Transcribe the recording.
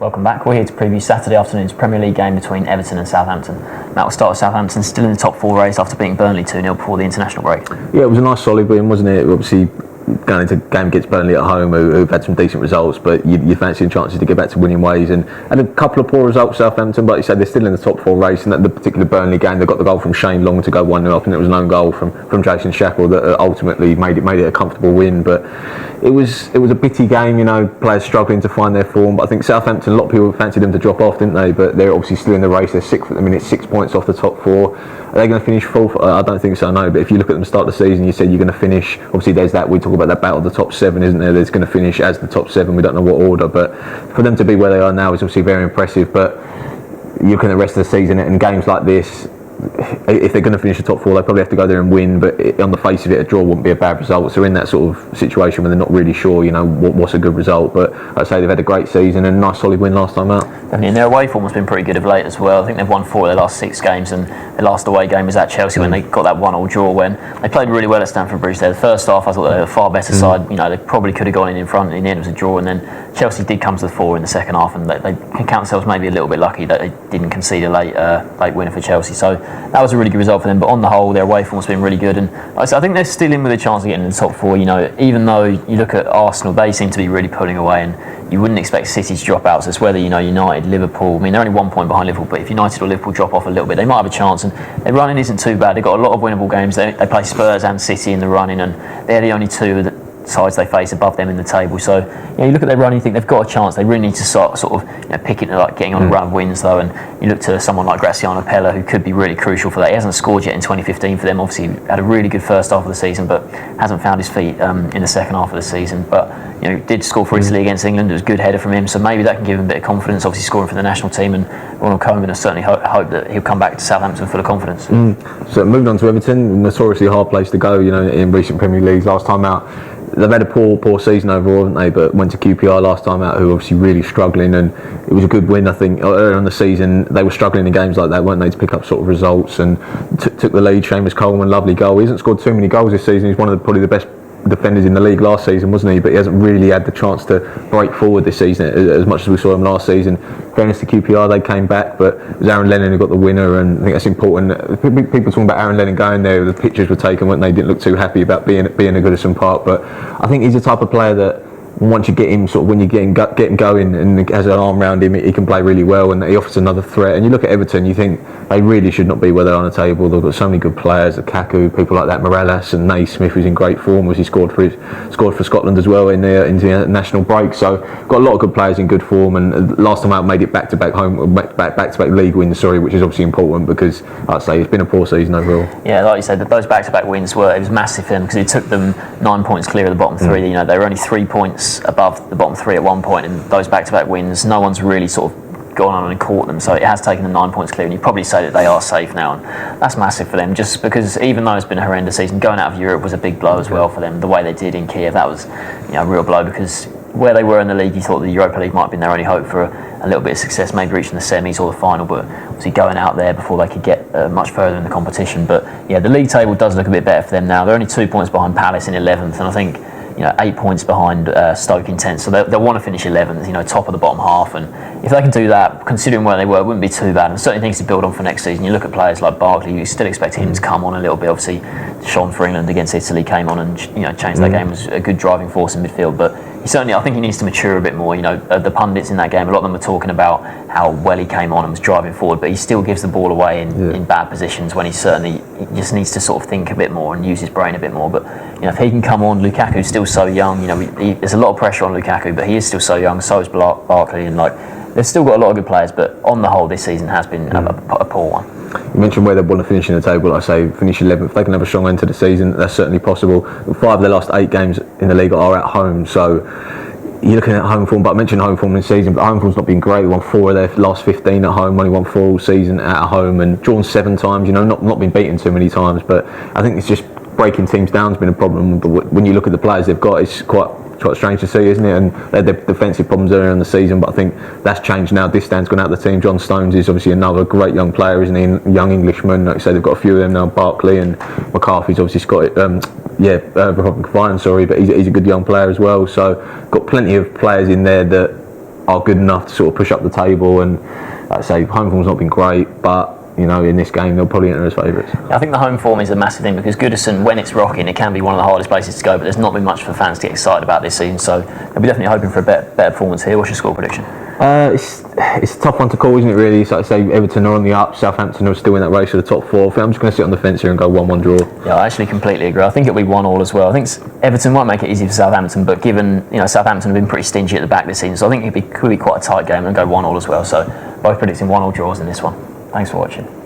Welcome back. We're here to preview Saturday afternoon's Premier League game between Everton and Southampton. Matt, we'll start with Southampton, still in the top four race after beating Burnley 2-0 before the international break. Yeah, it was a nice solid win, wasn't it? Obviously, going into game against Burnley at home, who've had some decent results, but you fancy chances to get back to winning ways, and a couple of poor results, Southampton, but you said they're still in the top four race. And that the particular Burnley game, they got the goal from Shane Long to go 1-0 up, and it was an own goal from Jason Shackell that ultimately made it a comfortable win. But it was a bitty game, players struggling to find their form. But I think Southampton, a lot of people fancied them to drop off, didn't they? But they're obviously still in the race. They're sixth at the minute, 6 points off the top four. Are they going to finish fourth? I don't think so, no. But if you look at them start the season, you said you're going to finish. Obviously, there's that. We talk about that battle of the top seven, isn't there? There's going to finish as the top seven. We don't know what order, but for them to be where they are now is obviously very impressive. But you look at the rest of the season and games like this, if they're going to finish the top four, they probably have to go there and win. But on the face of it, a draw wouldn't be a bad result. So they're in that sort of situation where they're not really sure, what's a good result. But I'd say they've had a great season and a nice solid win last time out. And their away form has been pretty good of late as well. I think they've won 4 of their last 6 games, and their last away game was at Chelsea when they got that 1-1 draw. When they played really well at Stamford Bridge there. The first half, I thought they were a far better side. They probably could have gone in front. In the end, it was a draw, and then Chelsea did come to the fore in the second half, and they can count themselves maybe a little bit lucky that they didn't concede a late winner for Chelsea. So that was a really good result for them. But on the whole, their away form has been really good, and I think they're still in with a chance of getting in the top 4. Even though you look at Arsenal, they seem to be really pulling away, and you wouldn't expect City to drop out. So it's whether United, Liverpool. I mean, they're only 1 point behind Liverpool, but if United or Liverpool drop off a little bit, they might have a chance. And their running isn't too bad. They've got a lot of winnable games. They play Spurs and City in the running, and they're the only two sides they face above them in the table. So you look at their run, you think they've got a chance. They really need to start sort of picking, like getting on a run of wins though. And you look to someone like Graziano Pella, who could be really crucial for that. He hasn't scored yet in 2015 for them. Obviously had a really good first half of the season, but hasn't found his feet in the second half of the season. But did score for Italy against England. It was a good header from him, so maybe that can give him a bit of confidence. Obviously scoring for the national team, and Ronald Koeman has certainly hope that he'll come back to Southampton full of confidence. So moving on to Everton, notoriously hard place to go, in recent Premier Leagues. Last time out, they've had a poor season overall, haven't they? But went to QPR last time out, who were obviously really struggling, and it was a good win. I think earlier on the season they were struggling in games like that, weren't they, to pick up sort of results, and took the lead. Seamus Coleman, lovely goal. He hasn't scored too many goals this season. He's one of probably the best defenders in the league last season, wasn't he? But he hasn't really had the chance to break forward this season as much as we saw him last season. Fairness to QPR, they came back, but it was Aaron Lennon who got the winner, and I think that's important. People talking about Aaron Lennon going there, the pictures were taken when they didn't look too happy about being at Goodison Park. But I think he's the type of player that once you get him, when you get him going and has an arm around him, he can play really well, and he offers another threat. And you look at Everton, you think they really should not be where they're on the table. They've got so many good players, Lukaku, people like that, Morales, and Naismith, who's in great form, as he scored for Scotland as well in the national break. So got a lot of good players in good form, and last time out made it back-to-back league wins, which is obviously important because, like I say, it's been a poor season overall. Yeah, like you said, those back-to-back wins it was massive for them because it took them 9 points clear of the bottom 3. They were only 3 points above the bottom 3 at one point, and those back-to-back wins, no one's really sort of gone on and caught them, so it has taken them 9 points clear, and you'd probably say that they are safe now, and that's massive for them, just because even though it's been a horrendous season, going out of Europe was a big blow as well for them. The way they did in Kiev, that was a real blow, because where they were in the league, you thought the Europa League might have been their only hope for a little bit of success, maybe reaching the semis or the final, but obviously going out there before they could get much further in the competition. But yeah, the league table does look a bit better for them now. They're only 2 points behind Palace in 11th, and I think 8 points behind Stoke in 10th, so they'll want to finish 11th, top of the bottom half, and if they can do that, considering where they were, it wouldn't be too bad, and certainly things to build on for next season. You look at players like Barkley, you still expect him to come on a little bit. Obviously Sean for England against Italy came on and changed that game, was a good driving force in midfield, but I think he needs to mature a bit more. The pundits in that game, a lot of them were talking about how well he came on and was driving forward, but he still gives the ball away in bad positions when he just needs to sort of think a bit more and use his brain a bit more. But if he can come on, Lukaku's still so young. There's a lot of pressure on Lukaku, but he is still so young. So is Barkley, and they've still got a lot of good players. But on the whole, this season has been a poor one. You mentioned where they want to finish in the table. Like I say, finish 11th. If they can have a strong end to the season, that's certainly possible. 5 of their last 8 games in the league are at home, so you're looking at home form. But I mentioned home form this season, but home form's not been great. They won 4 of their last 15 at home, only won 4 all season at home, and drawn 7 times. Not been beaten too many times. But I think it's just breaking teams down has been a problem. But when you look at the players they've got, it's quite strange to see, isn't it? And they had their defensive problems earlier in the season, but I think that's changed now. Distan's gone out of the team. John Stones is obviously another great young player, isn't he? Young Englishman. Like I say, they've got a few of them now. Barkley and McCarthy's obviously got it. Republican Fine, but he's a good young player as well. So got plenty of players in there that are good enough to sort of push up the table. And like I say, home form's not been great, but you know, in this game they'll probably enter as favourites. I think the home form is a massive thing because Goodison, when it's rocking, it can be one of the hardest places to go. But there's not been much for fans to get excited about this season, so they'll be definitely hoping for a better performance here. What's your score prediction? It's a tough one to call, isn't it? Really, so I say Everton are on the up, Southampton are still in that race for the top four. I think I'm just going to sit on the fence here and go 1-1 draw. Yeah, I actually completely agree. I think it'll be 1-1 as well. I think Everton might make it easy for Southampton, but given Southampton have been pretty stingy at the back this season, so I think could be quite a tight game and go 1-1 as well. So both predicting 1-1 draws in this one. Thanks for watching.